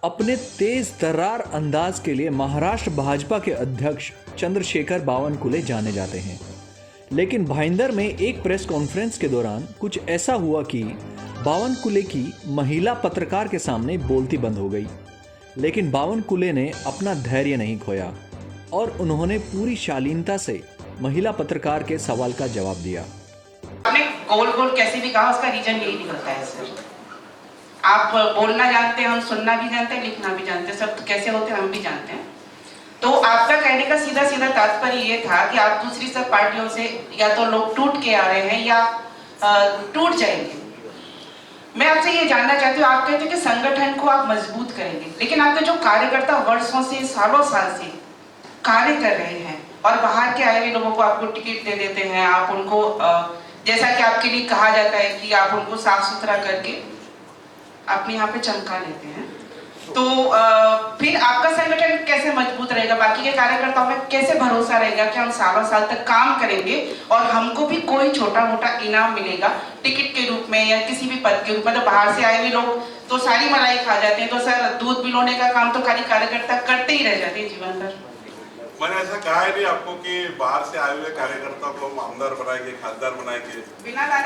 अपने तेज तर्रार अंदाज के लिए महाराष्ट्र भाजपा के अध्यक्ष चंद्रशेखर बावनकुले जाने जाते हैं। लेकिन भाईंदर में एक प्रेस कॉन्फ्रेंस के दौरान कुछ ऐसा हुआ कि बावनकुले की महिला पत्रकार के सामने बोलती बंद हो गई। लेकिन बावनकुले ने अपना धैर्य नहीं खोया और उन्होंने पूरी शालीनता से महिला पत्रकार के सवाल का जवाब दिया। आपने गोल गोल कैसे भी कहा, उसका रीजन यही निकलता है सर। आप बोलना जानते हैं, हम सुनना भी जानते हैं, लिखना भी जानते हैं, सब कैसे होते हैं हम भी जानते हैं। तो आपका कहने का सीधा सीधा तात्पर्य ये था कि आप दूसरी सब पार्टियों से या तो लोग टूट के आ रहे हैं या टूट जाएंगे। मैं आपसे ये जानना चाहती हूँ, आप कहते हैं कि संगठन को आप मजबूत करेंगे, लेकिन आपके जो कार्यकर्ता वर्षों से, सालों साल से कार्य कर रहे हैं और बाहर के आए हुए लोगों को आपको टिकट दे देते हैं, आप उनको जैसा कि आपके लिए कहा जाता है कि आप उनको साफ सुथरा करके अपने यहाँ पे चमका लेते हैं, तो फिर आपका संगठन कैसे मजबूत रहेगा? बाकी के कार्यकर्ताओं में कैसे भरोसा रहेगा कि हम सालों साल तक काम करेंगे और हमको भी कोई छोटा मोटा इनाम मिलेगा टिकट के रूप में या किसी भी पद के रूप में? तो बाहर से आए हुए लोग तो सारी मलाई खा जाते हैं, तो सर दूध पिलाने का काम तो खाली कार्यकर्ता करते ही रह जाते हैं जीवन भर। मैंने ऐसा कहा है नहीं आपको कि बाहर से आए हुए कार्यकर्ता को हम आमदार बनाएंगे, खासदार बनाएंगे।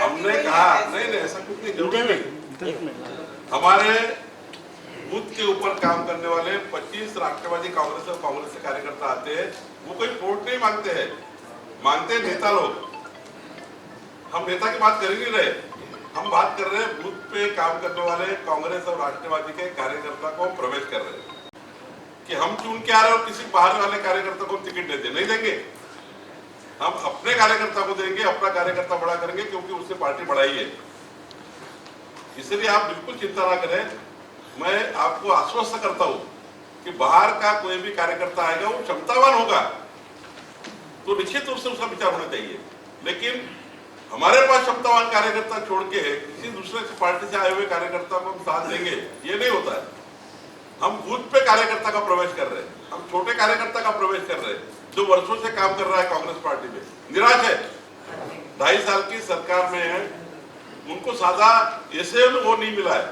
हमने कहा नहीं, ऐसा कुछ नहीं, जरूरी नहीं। हमारे बूथ के ऊपर काम करने वाले 25 राष्ट्रवादी कांग्रेस और कांग्रेस के कार्यकर्ता आते हैं। वो कोई वोट नहीं मांगते हैं, मांगते हैं नेता लोग। हम नेता की बात कर ही नहीं रहे, हम बात कर रहे हैं बूथ पे काम करने वाले कांग्रेस और राष्ट्रवादी के कार्यकर्ता को प्रवेश कर रहे हैं कि हम चुन के आ रहे हैं और किसी बाहर वाले कार्यकर्ता को टिकट देते नहीं देंगे। हम अपने कार्यकर्ता को देंगे, अपना कार्यकर्ता बड़ा करेंगे, क्योंकि उससे पार्टी बढ़ाई है। इसलिए आप बिल्कुल चिंता ना करें। मैं आपको आश्वस्त करता हूं कि बाहर का कोई भी कार्यकर्ता आएगा, वो क्षमतावान होगा तो निश्चित रूप से उसका विचार होना चाहिए। लेकिन हमारे पास क्षमतावान कार्यकर्ता छोड़ के किसी दूसरे पार्टी से आए हुए कार्यकर्ता को हम साथ देंगे, ये नहीं होता है। हम बूथ पे कार्यकर्ता का प्रवेश कर रहे हैं, हम छोटे कार्यकर्ता का प्रवेश कर रहे हैं जो वर्षों से काम कर रहा है कांग्रेस पार्टी में, निराश है, 2.5 साल की सरकार में है, उनको सादा ऐसे वो नहीं मिला है,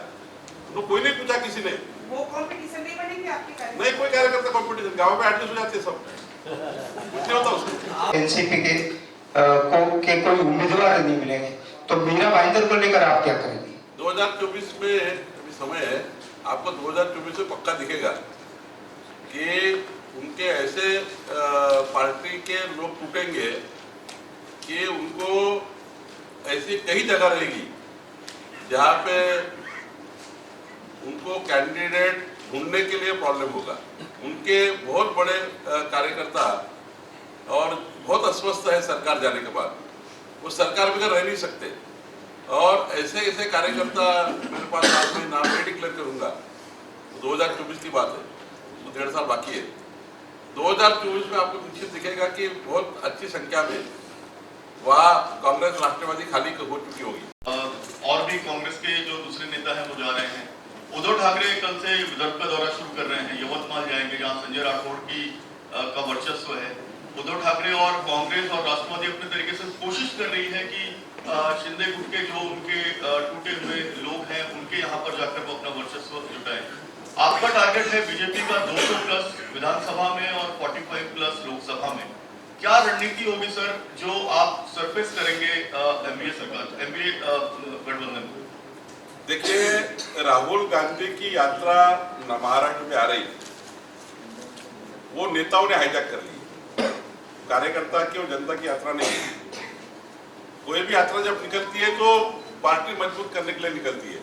तो कोई नहीं पूछा किसी ने। वो कंपटीशन नहीं बनेगी आपके नहीं, कोई कार्यकर्ता कंपटीशन, गांव में एडजस्ट हो जाते सब, कुछ नहीं होता उसको। एनसीपी के कोई उम्मीदवार नहीं मिलेंगे, तो मीरा भाईंदर को लेकर आप क्या करेंगे? 2024 में अभी समय है, आपको 2024 में पक्का दिखेगा कि उनके ऐसे पार्टी के लोग टूटेंगे कि उनको ऐसी कई जगह रहेगी जहाँ पे उनको कैंडिडेट ढूंढने के लिए प्रॉब्लम होगा। उनके बहुत बड़े कार्यकर्ता और बहुत अस्वस्थ है सरकार जाने के बाद, वो सरकार बगैर रह नहीं सकते। और ऐसे ऐसे कार्यकर्ता मेरे पास आज मैं नाम नहीं डिक्लेयर करूंगा, 2024 की बात है, तो 1.5 साल बाकी है। 2024 में आपको निश्चित दिखेगा कि बहुत अच्छी संख्या में वहाँ कांग्रेस राष्ट्रवादी खाली हो चुकी होगी। और भी कांग्रेस के जो दूसरे नेता हैं वो जा रहे हैं। उद्धव ठाकरे कल से विदर्भ का दौरा शुरू कर रहे हैं, यवतमाल जाएंगे जहाँ संजय राठौड़ का वर्चस्व है। उद्धव ठाकरे और कांग्रेस और राष्ट्रवादी अपने तरीके से कोशिश कर रही है कि शिंदे गुट के जो उनके टूटे हुए लोग हैं उनके यहाँ पर जाकर वो अपना वर्चस्व जुटाएं। आपका टारगेट है बीजेपी का 200+ विधानसभा में और 45+ लोकसभा में। क्या रणनीति होगी सर जो आप सरफेस करेंगे एनडीए सरकार, एनडीए गठबंधन को? देखिए, राहुल गांधी की यात्रा महाराष्ट्र में आ रही, वो नेताओं ने हाईजैक कर ली। कार्यकर्ता की और जनता की यात्रा नहीं है। कोई भी यात्रा जब निकलती है तो पार्टी मजबूत करने के लिए निकलती है।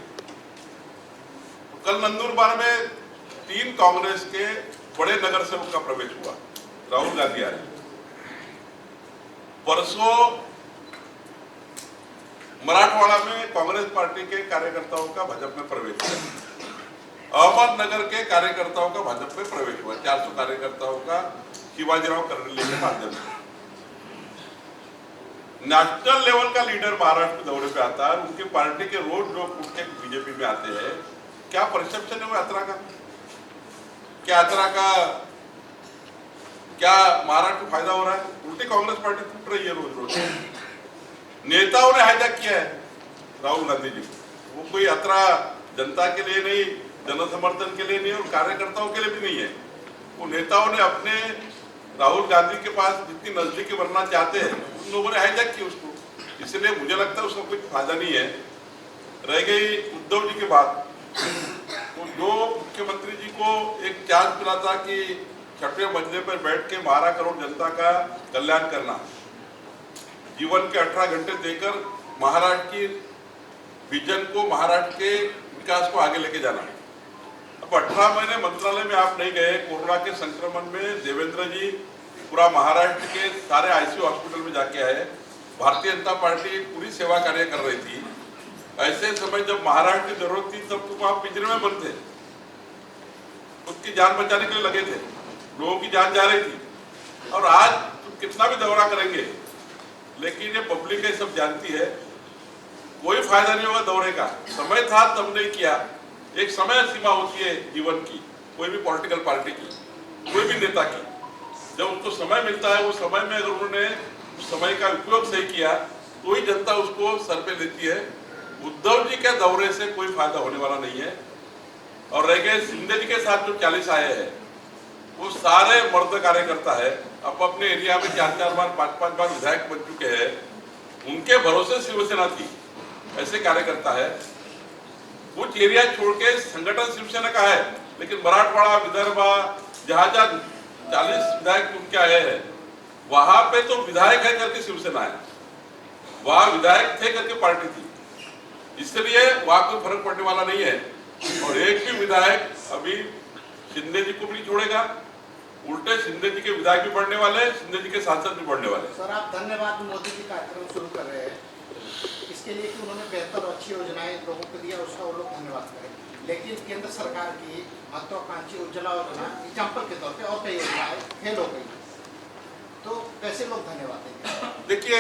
कल नंदुरबार में 3 कांग्रेस के बड़े नगर सेवक का प्रवेश हुआ, राहुल गांधी आ रहे। परसों मराठवाड़ा में कांग्रेस पार्टी के कार्यकर्ताओं का भाजपा में प्रवेश हुआ। अहमदनगर के कार्यकर्ताओं का भाजपा में प्रवेश हुआ, 400 कार्यकर्ताओं का शिवाजीराव कर्नले के माध्यम से। नेशनल लेवल का लीडर महाराष्ट्र दौरे पे आता है, उनकी पार्टी के रोज लोग उठ के बीजेपी में आते हैं। क्या परसेप्शन है वो यात्रा का? क्या यात्रा का क्या महाराष्ट्र को फायदा हो रहा है? उल्टी कांग्रेस पार्टी टूट रही है रोज रोज। नेताओं ने हाईजैक किया है राहुल गांधी जी। वो कोई यात्रा जनता के लिए नहीं, जनसमर्थन के लिए नहीं और कार्यकर्ताओं के लिए भी नहीं है। वो नेताओं ने अपने राहुल गांधी के पास जितनी नजदीकी बनना चाहते हैं उन लोगों ने हाईजैक की उसको, इसलिए मुझे लगता है उसका कोई फायदा नहीं है। रह गई उद्धव जी की बात, तो जो मुख्यमंत्री जी को एक चांस मिला था कि छठवें मंजिल पर बैठ के 12 करोड़ जनता का कल्याण करना, जीवन के 18 घंटे देकर महाराष्ट्र की विजन को, महाराष्ट्र के विकास को आगे लेके जाना। अब 18 महीने मंत्रालय में आप नहीं गए, कोरोना के संक्रमण में देवेंद्र जी पूरा महाराष्ट्र के सारे आईसीयू हॉस्पिटल में जाके आए। भारतीय जनता पार्टी पूरी सेवा कार्य कर रही थी। ऐसे समय जब महाराष्ट्र की जरूरत थी तब तुम आप पिंजरे में बंद थे, खुद की जान बचाने के लिए लगे थे, लोगों की जान जा रही थी। और आज तुम कितना भी दौरा करेंगे, लेकिन ये पब्लिक ये सब जानती है, कोई फायदा नहीं होगा दौरे का। समय था तब नहीं किया। एक समय सीमा होती है जीवन की, कोई भी पॉलिटिकल पार्टी की, कोई भी नेता की। जब उनको समय मिलता है, वो समय में अगर उन्होंने उस समय का उपयोग सही किया तो ही जनता उसको सर पे लेती है। उद्धव जी के दौरे से कोई फायदा होने वाला नहीं है। और रह गए शिंदे जी के साथ जो 40 आए हैं, वो सारे मर्द कार्यकर्ता है, अब अपने एरिया में 4-4 बार 5-5 बार विधायक बन चुके हैं। उनके भरोसे शिवसेना थी, ऐसे कार्यकर्ता है। कुछ एरिया छोड़ के संगठन शिवसेना का है, लेकिन मराठवाड़ा, विदर्भ, जहां 40 विधायक उनके आए हैं, वहां पे तो विधायक है करके शिवसेना है, वहां विधायक थे करके पार्टी थी, इसलिए वहां कोई फर्क पड़ने वाला नहीं है। और एक भी विधायक अभी शिंदे जी को भी नहीं छोड़ेगा, उल्टे शिंदे जी के विधायक भी बढ़ने वाले, शिंदे जी के सांसद भी बढ़ने वाले। सर, आप धन्यवाद मोदी जी कार्यक्रम शुरू कर रहे हैं इसके लिए कि उन्होंने बेहतर और अच्छी योजनाएं लोगों को दिया, उसका वो लोग धन्यवाद करें। लेकिन केंद्र सरकार की महत्वाकांक्षी उज्ज्वला योजना एग्जाम्पल के तौर पे और कई योजनाएं फेल हो गई, तो कैसे लोग धन्यवाद देंगे? देखिए,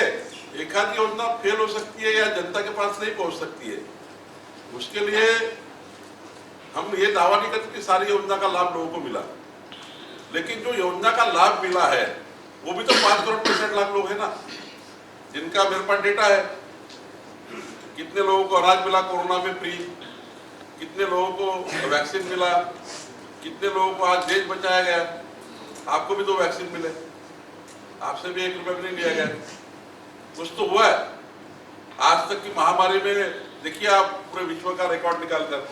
एक आधी योजना फेल हो सकती है या जनता के पास नहीं पहुंच सकती है, उसके लिए हम ये दावा नहीं करते कि सारी योजना का लाभ लोगों को मिला। लेकिन जो योजना का लाभ मिला है वो भी तो 5 करोड़ 65 लाख लोग है ना, जिनका मेरे पास डेटा है। कितने लोगों को अनाज मिला कोरोना में फ्री, कितने लोगों को वैक्सीन मिला, कितने लोगों को आज देश बचाया गया। आपको भी 2 वैक्सीन मिले, आपसे भी 1 रुपया भी नहीं लिया गया, कुछ तो हुआ है। आज तक की महामारी में देखिए आप पूरे विश्व का रिकॉर्ड निकालकर,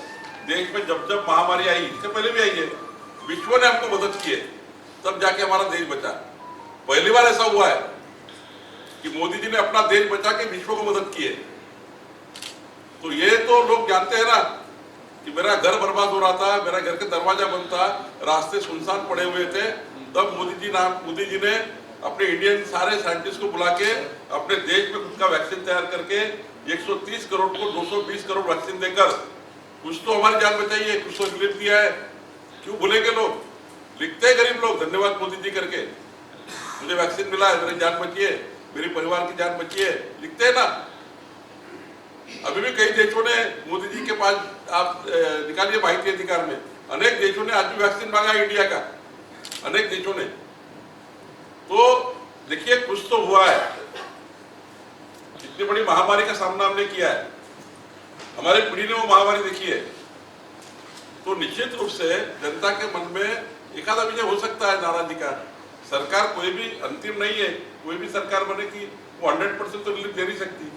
देश में जब जब महामारी आई, इससे पहले भी आई है, विश्व ने हमको मदद की है, तब जाके हमारा देश बचा। पहली बार ऐसा हुआ है कि मोदी जी ने अपना देश बचा के विश्व को मदद की है। तो ये तो लोग जानते हैं ना कि मेरा घर बर्बाद हो रहा था, मेरा घर के दरवाजा बंद था, रास्ते सुनसान पड़े हुए थे, तब मोदी जी ने अपने इंडियन सारे साइंटिस्ट को बुला के अपने देश में खुद का वैक्सीन तैयार करके 130 करोड़ को 220 करोड़ वैक्सीन देकर कुछ तो हमारी जान बचाई है, कुछ तो रिलीफ दिया है। क्यों भूलेंगे लोग? लिखते हैं गरीब लोग धन्यवाद मोदी जी करके, मुझे वैक्सीन मिला है, मेरी जान बची है, मेरे परिवार की जान बची है, लिखते हैं ना। अभी भी कई देशों ने मोदी जी के पास, आप निकालिए माहिती अधिकार में, अनेक देशों ने आज भी वैक्सीन मांगा है इंडिया का, अनेक देशों ने। तो देखिए कुछ तो हुआ है। इतनी बड़ी महामारी का सामना हमने किया है, हमारी पीढ़ी ने वो महामारी देखी है। तो निश्चित रूप से जनता के मन में एक आधा विजय हो सकता है नाराजगी का। सरकार कोई भी अंतिम नहीं है, कोई भी सरकार बने कि वो 100% तो रिलीफ दे नहीं सकती,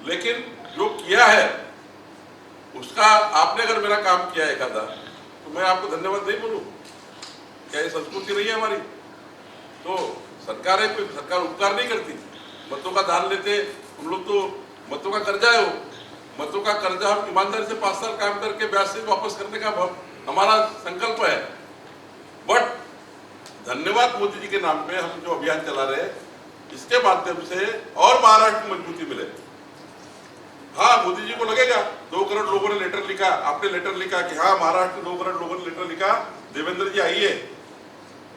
लेकिन जो किया है उसका आपने अगर मेरा काम किया है एक आधा, तो मैं आपको धन्यवाद नहीं बोलूं? क्या ये संस्कृति नहीं है हमारी? तो सरकार है, कोई सरकार उपकार नहीं करती। मतों का दान लेते हम लोग, तो मतों का कर्जा है, वो मतों का कर्जा हम ईमानदारी से 5 साल काम करके ब्याज से वापस करने का हमारा संकल्प है। बट धन्यवाद मोदी जी के नाम पे हम जो अभियान चला रहे हैं, इसके माध्यम से और महाराष्ट्र को मजबूती मिले। हाँ, मोदी जी को लगेगा 2 करोड़ लोगों ने लेटर लिखा, आपने लेटर लिखा कि हाँ महाराष्ट्र 2 करोड़ लोगों ने लेटर लिखा, देवेंद्र जी आइए,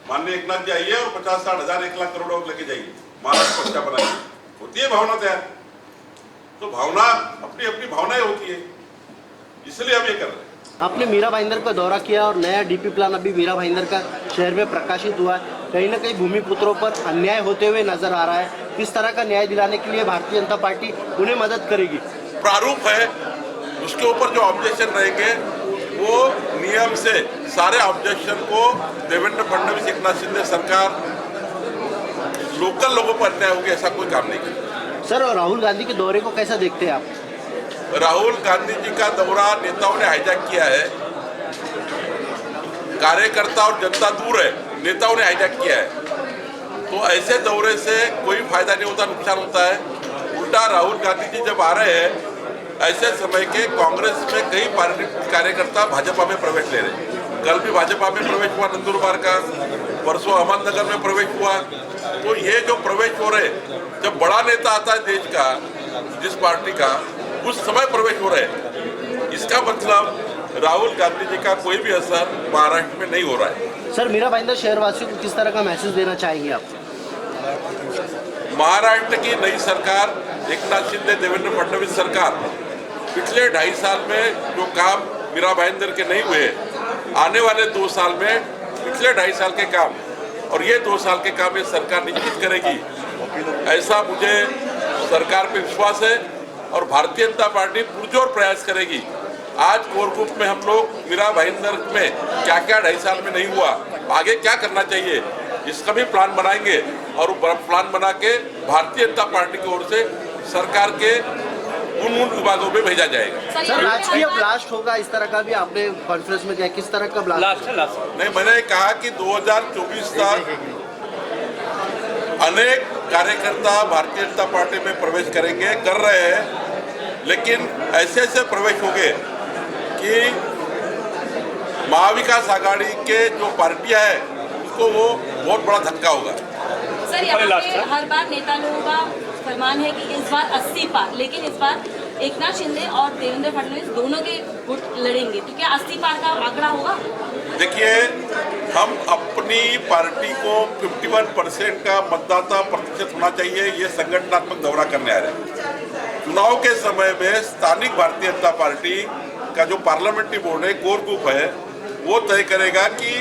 माननीय एकनाथ जी आइए और 50-60 1 लाख करोड़ और लेके जाइए, महाराष्ट्र को अच्छा बनाइए। होती है भावना तैयार, तो भावना अपनी अपनी भावनाएं होती है, इसलिए हम ये कर रहे हैं। आपने मीरा भाईंदर का दौरा किया और नया डीपी प्लान अभी मीरा भाईंदर का शहर में प्रकाशित हुआ है। कहीं ना कहीं भूमिपुत्रों पर अन्याय होते हुए नजर आ रहा है। किस तरह का न्याय दिलाने के लिए भारतीय जनता पार्टी उन्हें मदद करेगी? प्रारूप है, उसके ऊपर जो ऑब्जेक्शन रहेंगे वो नियम से सारे ऑब्जेक्शन को देवेंद्र फडणवीस, एकनाथ शिंदे सरकार लोकल लोगों पर अन्याय होगी ऐसा कोई काम नहीं किया। सर, और राहुल गांधी के दौरे को कैसा देखते हैं आप? राहुल गांधी जी का दौरा नेताओं ने हाईजैक किया है। कार्यकर्ता और जनता दूर है, नेताओं ने हाईजैक किया है। तो ऐसे दौरे से कोई फायदा नहीं होता, नुकसान होता है। उल्टा राहुल गांधी जी जब आ रहे हैं ऐसे समय के कांग्रेस में कई पार्टी कार्यकर्ता भाजपा में प्रवेश ले रहे हैं। कल भी भाजपा में प्रवेश हुआ नंदुरबार का, परसों अहमदनगर में प्रवेश हुआ। तो ये जो प्रवेश हो रहे, जब बड़ा नेता आता है देश का, जिस पार्टी का, उस समय प्रवेश हो रहे, इसका मतलब राहुल गांधी जी का कोई भी असर महाराष्ट्र में नहीं हो रहा है। सर, मीरा भाईंदर शहरवासियों को किस तरह का मैसेज देना चाहेंगे आप? महाराष्ट्र की नई सरकार, एकनाथ शिंदे, देवेंद्र फडणवीस सरकार, पिछले 2.5 साल में जो काम मीरा भाईंदर के नहीं हुए, आने वाले 2 साल में पिछले 2.5 साल के काम और ये 2 साल के काम ये सरकार निश्चित करेगी, ऐसा मुझे सरकार पे विश्वास है। और भारतीय जनता पार्टी पुरजोर प्रयास करेगी। आज कोर ग्रुप में हम लोग मीरा भाईंदर में क्या क्या 2.5 साल में नहीं हुआ, आगे क्या करना चाहिए, इसका भी प्लान बनाएंगे और प्लान बना के भारतीय जनता पार्टी की ओर से सरकार के उन विभागों में भेजा जाएगा। सर, राजकीय ब्लास्ट होगा, इस तरह का भी आपने कॉन्फ्रेंस में क्या, किस तरह का ब्लास्ट? नहीं, मैंने कहा कि 2024 तक अनेक कार्यकर्ता भारतीय जनता पार्टी में प्रवेश करेंगे, कर रहे हैं, लेकिन ऐसे ऐसे प्रवेश होंगे कि महाविकास आघाड़ी के जो पार्टियां हैं उसको वो बहुत बड़ा धक्का होगा। सर, यहाँ पे हर बार नेता लोगों का फरमान है कि इस बार 80 पार, लेकिन इस बार एकनाथ शिंदे और देवेंद्र फडणवीस दोनों के गुट लड़ेंगे, तो क्या 80 पार का आंकड़ा होगा? देखिए, हम अपनी पार्टी को 51% का मतदाता प्रतिशत होना चाहिए, ये संगठनात्मक दौरा करने आ रहे हैं। चुनाव के समय में स्थानिक भारतीय जनता पार्टी का जो पार्लियामेंट्री बोर्ड है, कोर ग्रुप है, वो तय करेगा कि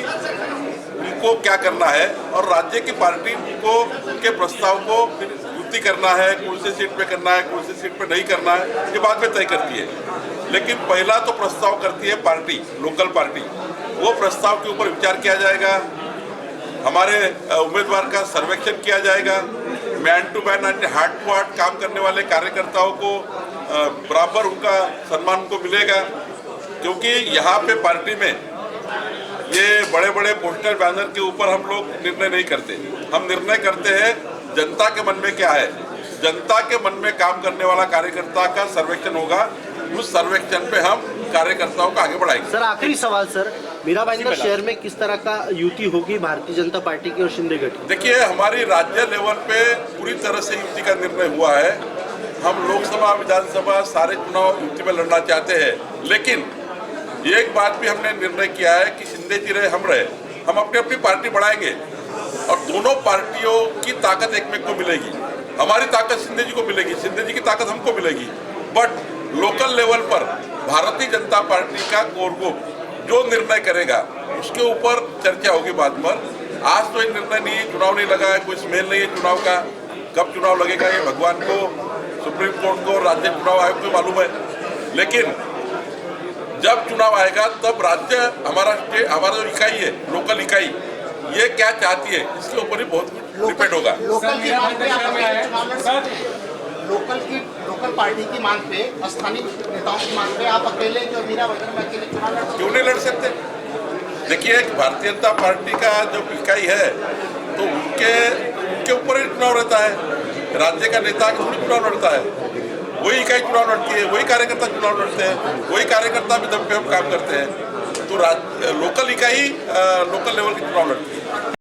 उनको क्या करना है और राज्य की पार्टी को उनके प्रस्ताव को युक्ति करना है, कौन सी सीट पे करना है, कौन सी सीट पे नहीं करना है, ये बाद में तय करती है। लेकिन पहला तो प्रस्ताव करती है पार्टी, लोकल पार्टी। वो प्रस्ताव के ऊपर विचार किया जाएगा, हमारे उम्मीदवार का सर्वेक्षण किया जाएगा, man to man and heart to heart काम करने वाले कार्यकर्ताओं को बराबर उनका सम्मान को मिलेगा। क्योंकि यहाँ पे पार्टी में ये बड़े बड़े पोस्टर बैनर के ऊपर हम लोग निर्णय नहीं करते, हम निर्णय करते हैं जनता के मन में क्या है। जनता के मन में काम करने वाला कार्यकर्ता का सर्वेक्षण होगा, उस सर्वेक्षण पे हम कार्यकर्ताओं को आगे बढ़ाएंगे। सर, आखिरी सवाल सर, मीरा भाईंदर शहर में किस तरह का युति होगी भारतीय जनता पार्टी की और शिंदे गठ की? देखिए, हमारी राज्य लेवल पे पूरी तरह से युति का निर्णय हुआ है। हम लोकसभा, विधानसभा सारे चुनाव युति में लड़ना चाहते हैं, लेकिन एक बात भी हमने निर्णय किया है कि शिंदे जी रहे, हम रहे, हम अपनी अपनी पार्टी बढ़ाएंगे और दोनों पार्टियों की ताकत एक में को मिलेगी। हमारी ताकत शिंदे जी को मिलेगी, शिंदे जी की ताकत हमको मिलेगी। बट लोकल लेवल पर भारतीय जनता पार्टी का कोर ग्रुप जो निर्णय करेगा उसके ऊपर चर्चा होगी बाद में। आज तो एक निर्णय नहीं, चुनाव नहीं लगा है, कोई स्मेल नहीं है चुनाव का। कब चुनाव लगेगा ये भगवान को, सुप्रीम कोर्ट को, राज्य चुनाव आयोग को मालूम है। लेकिन जब चुनाव आएगा तब राज्य, हमारा जो इकाई है, लोकल इकाई, ये क्या चाहती है, इसके ऊपर ही बहुत डिपेंड होगा। लोकल पार्टी की मांग पे, स्थानीय नेताओं की मांग पे आप अकेले जो मीरा भाईंदर में अकेले चुनाव लड़ सकते? क्यों नहीं लड़ सकते? देखिए, भारतीय जनता पार्टी का जो इकाई है तो उनके ऊपर ही चुनाव रहता है। राज्य का नेता थोड़ी चुनाव लड़ता है, वही इकाई चुनाव लड़ती है, वही कार्यकर्ता चुनाव लड़ते हैं, वही कार्यकर्ता भी दम पे हम काम करते हैं। तो लोकल इकाई लोकल लेवल की चुनाव लड़ती है।